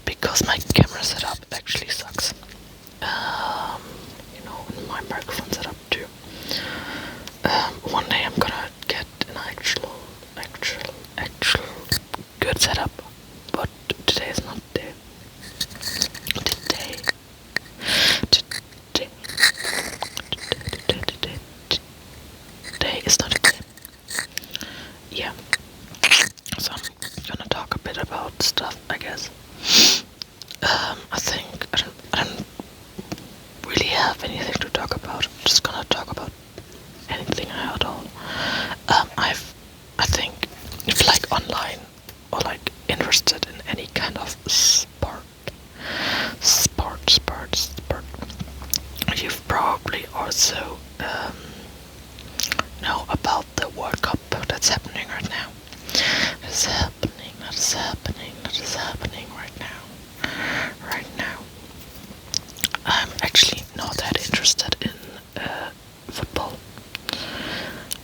because my camera setup actually sucks. And my microphone setup too. One day I'm gonna get an actual good setup, but today is not the day. Today is not a day. Yeah. So I'm gonna talk a bit about stuff, I guess. I think I don't really have anything to talk about. I'm just gonna talk about anything at all. I think if like online or like interested in any kind of sport, you've probably also know about the World Cup that's happening right now. That is happening right now. Right now. I'm actually not that interested in football,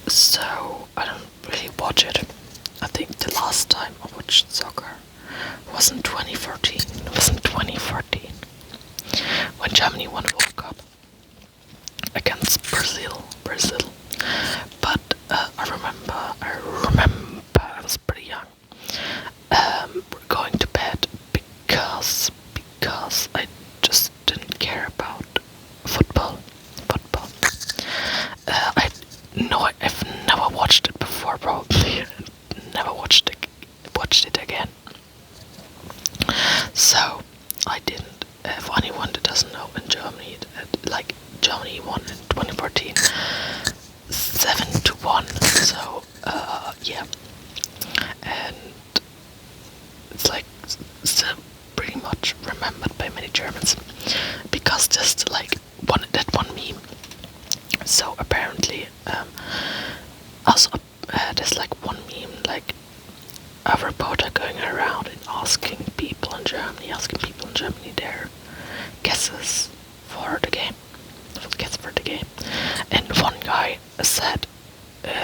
so I don't really watch it. I think the last time I watched soccer was in 2014. It was in 2014 when Germany won the World Cup against Brazil. But I remember I was pretty young. Going to bed because I just didn't care about football. I've never watched it before, probably. Never watched it again. So I didn't. If anyone that doesn't know, in Germany, Germany won in 2014, 7-1. So yeah, and it's like still pretty much remembered by many Germans because just like that one meme. So apparently, also there's like one meme, like a reporter going around and asking people in Germany their guesses for the game, and one guy said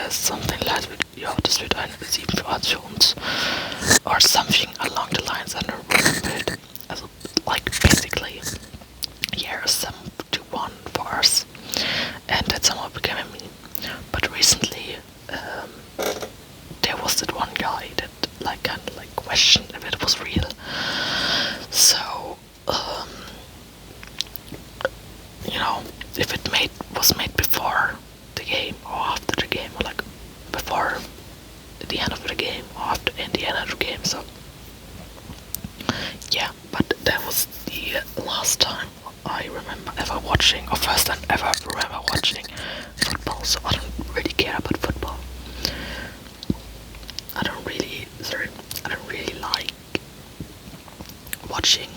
something like, ja, das wird ein 7-1 für uns, or something along the lines, I don't remember it. Like basically, yeah, 7-1 for us, and that somehow became a meme. But recently, there was that one guy that kind of questioned if it was real. So, if it was made before the game or after the game, or like before the end of the game or after the end of the game. So yeah, but that was the last time I remember ever watching, or first time ever remember watching football. So I don't really care about football. I don't really like watching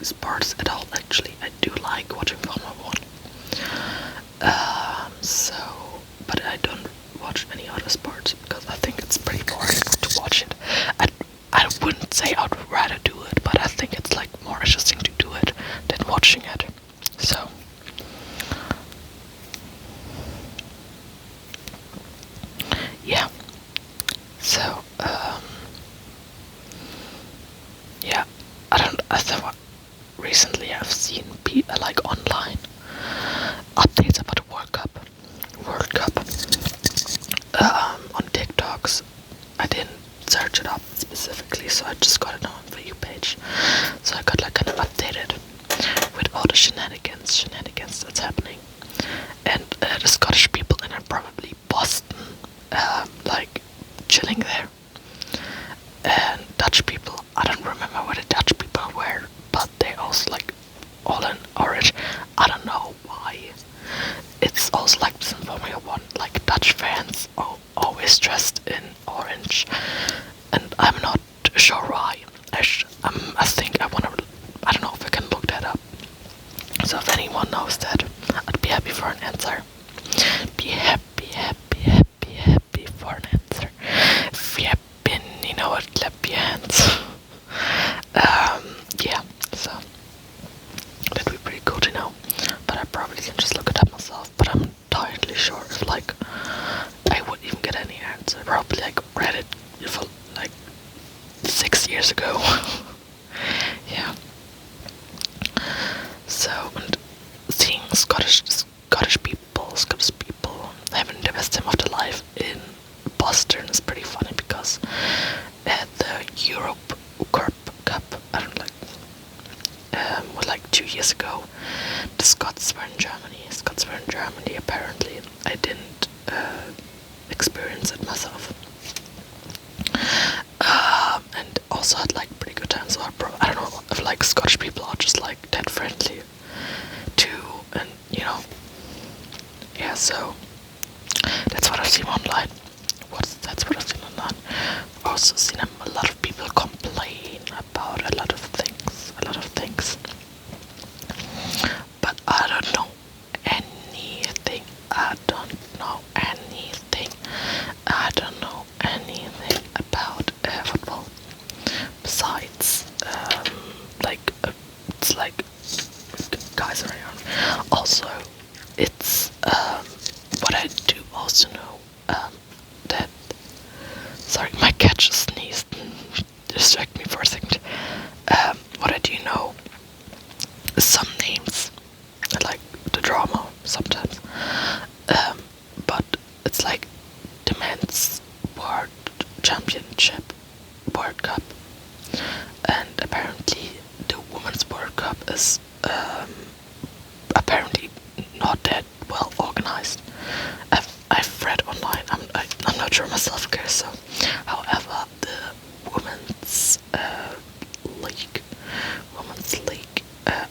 sports at all. Actually, I do like watching Formula 1. But I don't watch any other sports because I think it's pretty boring to watch it. I wouldn't say I'd rather do it, but I think it's like more interesting to do it than watching it. So yeah. So yeah, I thought recently I've seen like online updates about the World Cup. On TikToks. I didn't search it up specifically, so I just got it on the You page. So I got like kind of updated with all the shenanigans that's happening. And the Scottish people, and then probably Boston, like chilling there. And Dutch people, I don't remember what the Dutch people were, but they also like all in orange. I don't know why. It's also like this in Formula 1, like Dutch fans are always dressed in orange, and I'm not sure why. I think I don't know if I can look that up. So if anyone knows that, I'd be happy for an answer. Be happy for an answer. If you have been, clap your hands. 2 years ago. The Scots were in Germany. Apparently, I didn't experience it myself. And also had like pretty good times. I don't know if like Scottish people are just like that friendly too, and yeah. So that's what I've seen online. That's what I've seen online. I've also seen a lot of people complain about a lot of things. But I don't know anything. I don't know anything about football. Besides, it's like guys around. Also, it's what I do also know that. Sorry, my cat just sneezed. Distract me for a second. What I do know is some names. I like the drama sometimes. But it's like the men's World Championship, World Cup, and apparently the Women's World Cup is apparently not that well organized. I've read online. I'm not sure myself, okay. So, however, the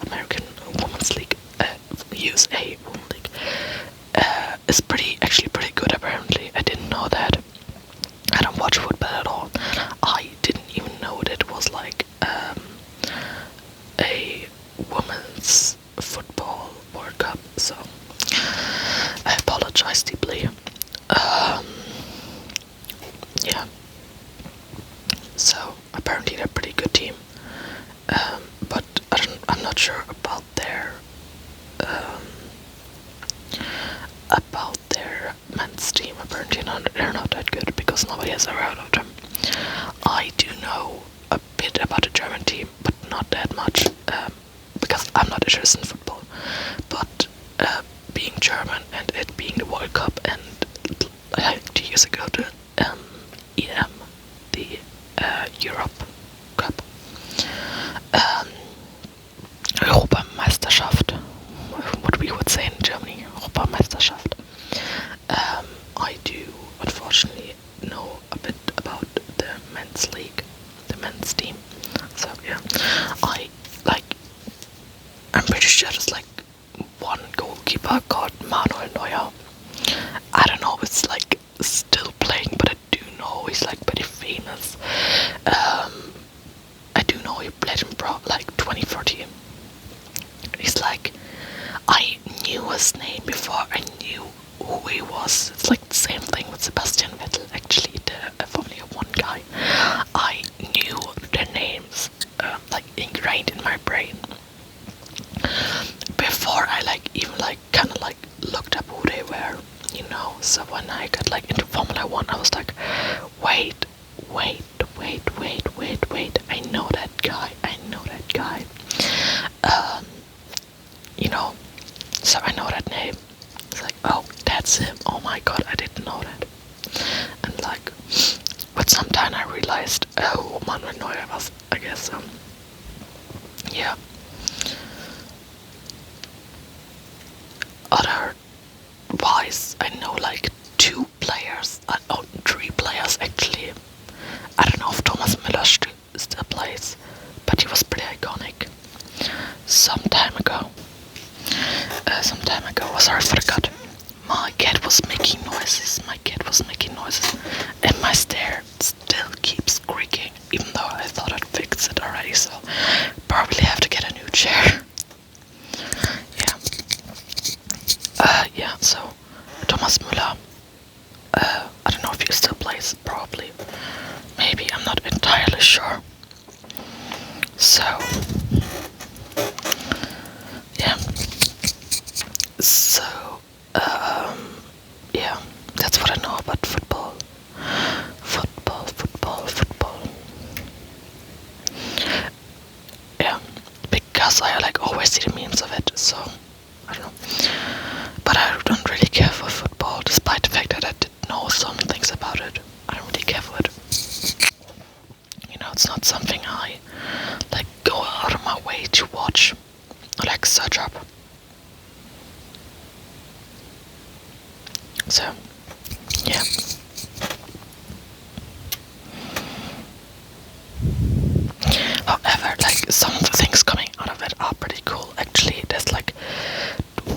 American Women's League, USA Women's League, is actually pretty good. Apparently, I didn't know that. I don't watch football at all. I didn't even know that it was like a women's football World Cup. So I apologize deeply. Yeah. So apparently they're a pretty good team. But I'm not sure about their men's team. Apparently they're not that good because nobody has ever heard of them. I do know a bit about the German team, but not that much, because I'm not interested in football. But being German and it being the World Cup and like 2 years ago the EM, the Europe Cup, Europameisterschaft, what we would say in Germany, Europameisterschaft. I do unfortunately know a bit about the men's league, the men's team. So yeah, I'm pretty sure there's like one goalkeeper called Manuel Neuer. I don't know if it's like still playing, but I do know he's like pretty famous. I do know he played in like 2014. He's like, I knew his name before I knew who he was. It's like the same thing with Sebastian Vettel, actually, the Formula 1 guy. I knew their names, like ingrained in my brain before I even kind of looked up who they were, So when I got into Formula 1, I was like, wait, I know that guy. So I know that name. It's like, oh, that's him. Oh my god, I didn't know that. And with some time I realized, oh, Manuel Neuer was, I guess, yeah. Otherwise, I know 2 players, oh, 3 players actually. I don't know if Thomas Müller still plays, but he was pretty iconic. Some time ago. Oh, sorry for the cut. My cat was making noises. And my stair still keeps creaking, even though I thought I'd fixed it already, so probably have to get a new chair. Yeah, so Thomas Müller, I don't know if he still plays, probably. Maybe, I'm not entirely sure. So, yeah. So, yeah, that's what I know about football. Yeah, because I always see the memes of it, so I don't know. But I don't really care for football, despite the fact that I did know some things about it. I don't really care for it. It's not something I go out of my way to watch. like search up. So yeah. However, like some of the things coming out of it are pretty cool. Actually, there's like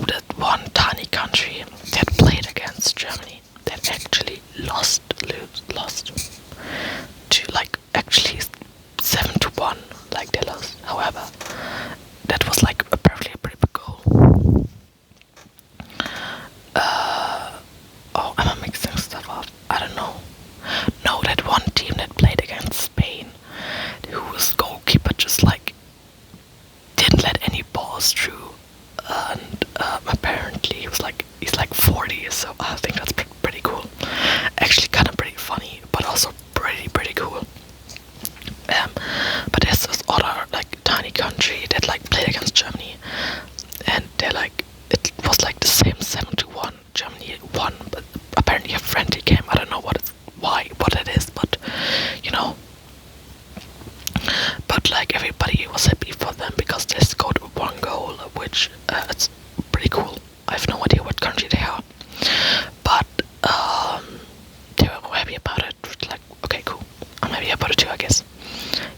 that one tiny country that played against Germany that actually lost to like actually 7-1. Like they lost. However, that was like apparently a pretty big goal. Oh, am I mixing stuff up? I don't know. No, that one team that played against Spain, whose goalkeeper just like didn't let any balls through, and apparently he's like 40, so I think that's pretty cool. Actually, kind of pretty funny, but also pretty cool. But there's this other like tiny country that like played against Germany, and they're like it was like the same 7-1. Germany won, but apparently a friendly game. I don't know what it is, but you know. But like everybody was happy for them because they scored one goal, which it's pretty cool. I have no idea what country they are, but they were happy about it. Like, okay, cool. I'm happy about it too, I guess.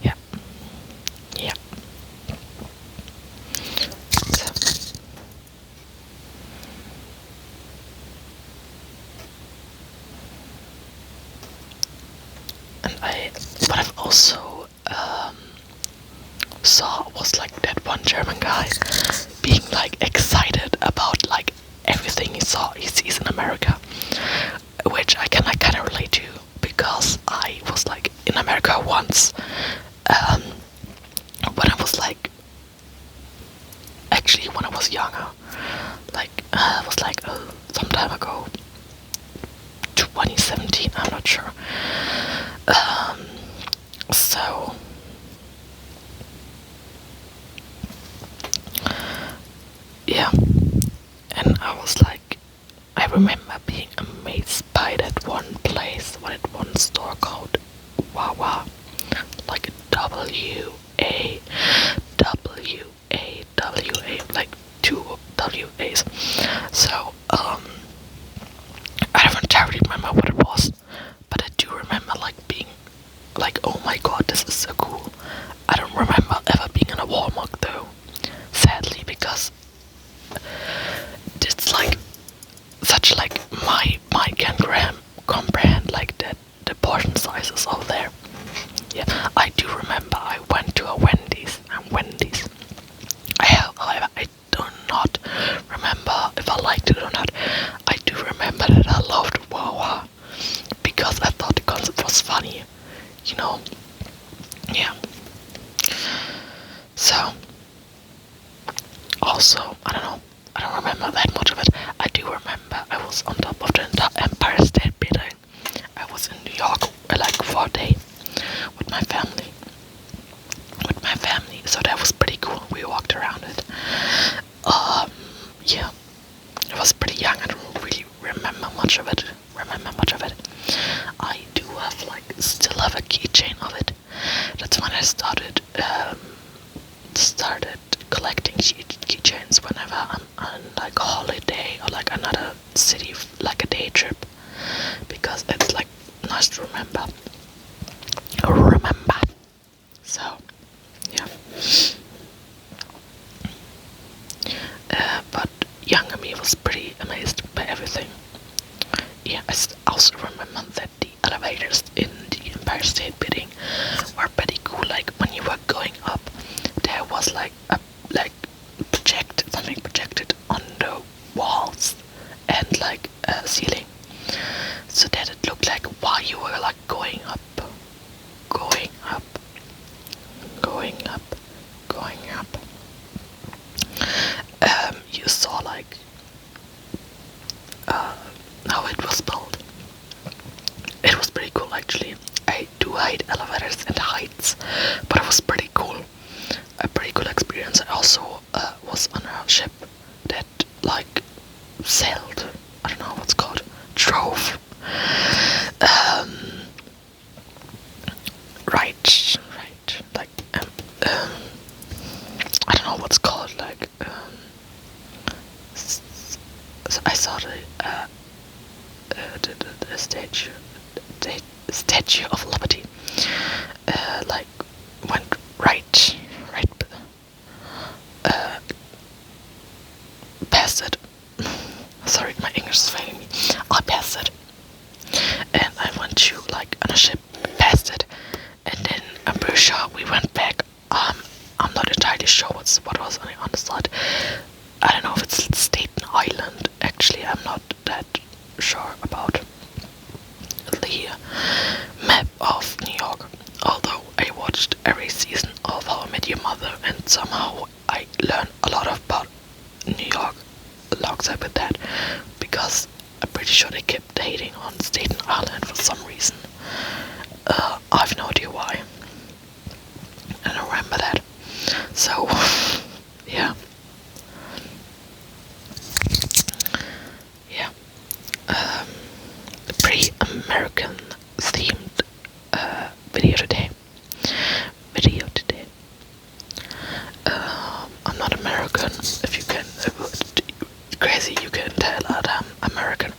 Yeah. So. And what I've also saw was like that one German guy being like excited about like everything he sees in America, which I can like kind of relate to because I was like in America once when I was like actually when I was younger, like it was like some time ago, 2017, I'm not sure. So yeah, and I was like, I remember being amazed by that one place, that one store called Wawa, like WAWA, like 2 WAs. So I don't entirely remember what it was, but I do remember like being like, oh my god, this is so cool. I don't remember ever being in a Walmart though, sadly, because it's like such like my can comprehend like the portion sizes over there. Yeah, I do remember I went to a Wendy's. However, I do not remember if I liked it or not. I do remember that I loved Wawa because I thought the concept was funny, you know. Yeah. So also, I don't remember that much of it. I do remember I was on top of the Empire State Building. I was in New York like for a day with my family. So that was pretty cool. We walked around it. Yeah, I was pretty young. I don't really remember much of it. I do have still have a keychain of it. That's when I started collecting keychains whenever I'm on like a holiday or like another city, like a day trip, because it's like nice to remember. So yeah. But younger me was pretty amazed by everything. Yeah, I also remember that the elevators in the Empire State Building were pretty cool. Like when you were going up, there was like something projected on the walls and like ceiling, so that it looked like while you were like going up. You saw like how it was built. It was pretty cool actually. I do hate elevators and heights, but it was pretty cool. A pretty cool experience. I also was on a ship that like sailed. I don't know what's called. Drove. Right. Like I don't know what's called, like, I saw the Statue of Liberty, like, went right, past it. Sorry, my English is failing me. I passed it, and I went to, like, on a ship past it, and then I'm pretty sure we went back. I'm not entirely sure what was on the side. I don't know if it's Staten Island. Actually, I'm not that sure about the map of New York. Although I watched every season of How I Met Your Mother, and somehow I learned a lot about New York alongside with that, because I'm pretty sure they kept dating on Staten Island for some reason. I have no idea why. I don't remember that. So, yeah. Yeah. A pretty American themed video today. I'm not American, if you can, crazy, you can tell that I'm American.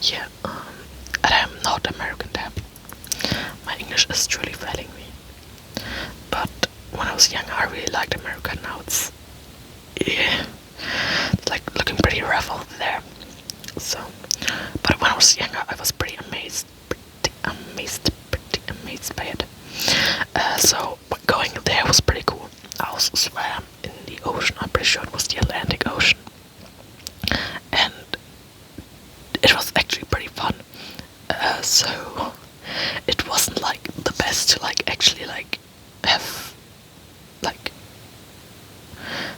Yeah, and I'm not American then. My English is truly failing me. But when I was young, I really liked America. Now it's, yeah, it's like looking pretty rough out there. So, but when I was younger, I was pretty amazed by it. So going there was pretty cool. I also swam in the ocean. I'm pretty sure it was the Atlantic Ocean, and it was actually pretty fun. So it wasn't like the best to like actually like have like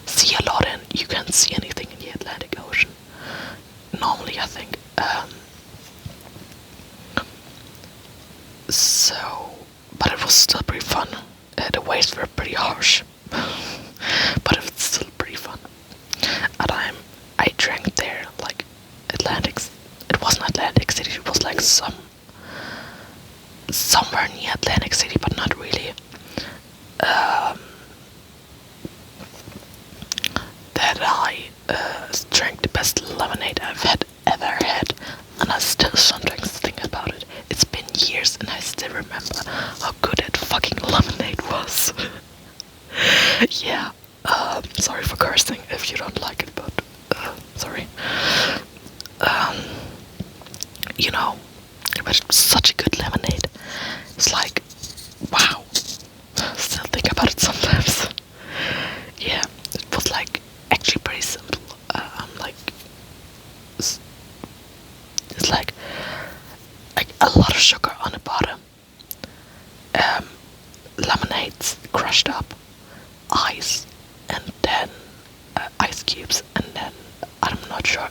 see a lot, and you can't see anything in the Atlantic Ocean normally, I think. So, but it was still pretty fun. The waves were pretty harsh, but it's still pretty fun. And I drank there, like, it wasn't Atlantic City, it was like somewhere near Atlantic City, but not really. That I drank the best lemonade I've ever had, and I still sometimes think about it. It's been years, and I still remember how good that fucking lemonade was. Yeah, sorry for cursing if you don't like it, but sorry. You know, but it was such a good lemonade. It's like, wow. Still think about it sometimes. Yeah, it was like actually pretty simple. Like it's like a lot of sugar on the bottom. Lemonades crushed up, ice, and then ice cubes, and then I'm not sure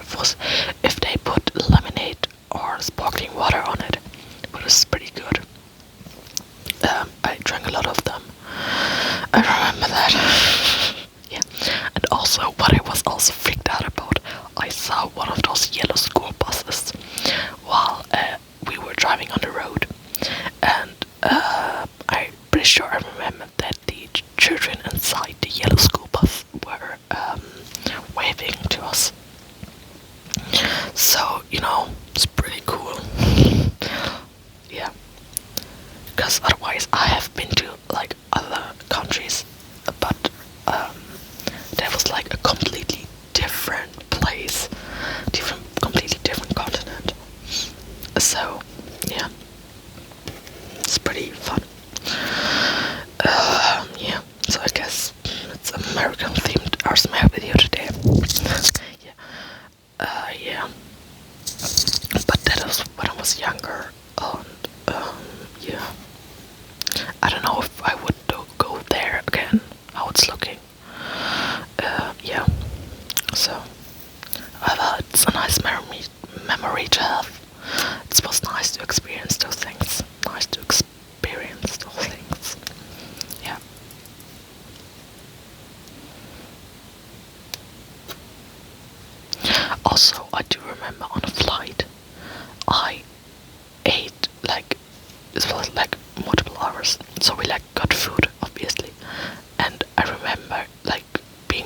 if they put lemonade or sparkling water on it, but it's pretty good. I drank a lot of them. I remember that. Yeah, and also what I was also freaked out about, I saw one of those yellow school buses while we were driving on the road, and I'm pretty sure I remember that the children inside the yellow school bus were waving to us. So, you know, it's pretty cool. Yeah, because otherwise I have been to like other countries, but that was like a completely different place, completely different continent. So, yeah, it's pretty fun. Yeah, so I guess it's American themed ASMR video today. Yeah, but that was when I was younger, and yeah, I don't know if I would go there again, how it's looking. Yeah, so it's a nice memory to have. It was nice to experience those things. Yeah. Also, I do remember on a flight, I ate like, it was like multiple hours, so we like got food obviously, and I remember like being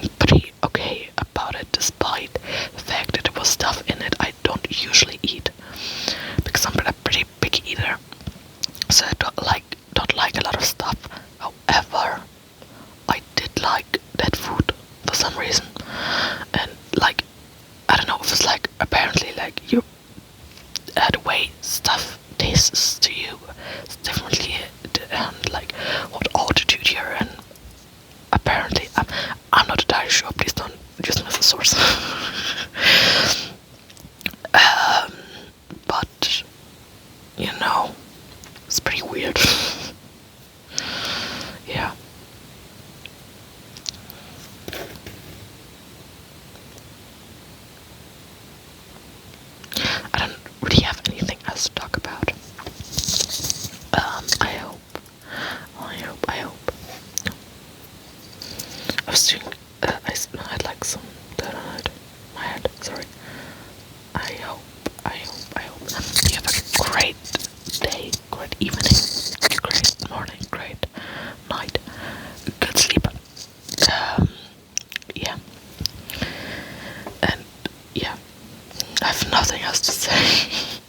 I'm not entirely sure. Please don't use me as a source. But you know, it's pretty weird. Yeah. I don't really have anything else to talk about. I hope. I was doing. I had like some dirt on my head. Sorry. I hope you have a great day, great evening, great morning, great night, good sleep. Yeah. And yeah, I have nothing else to say.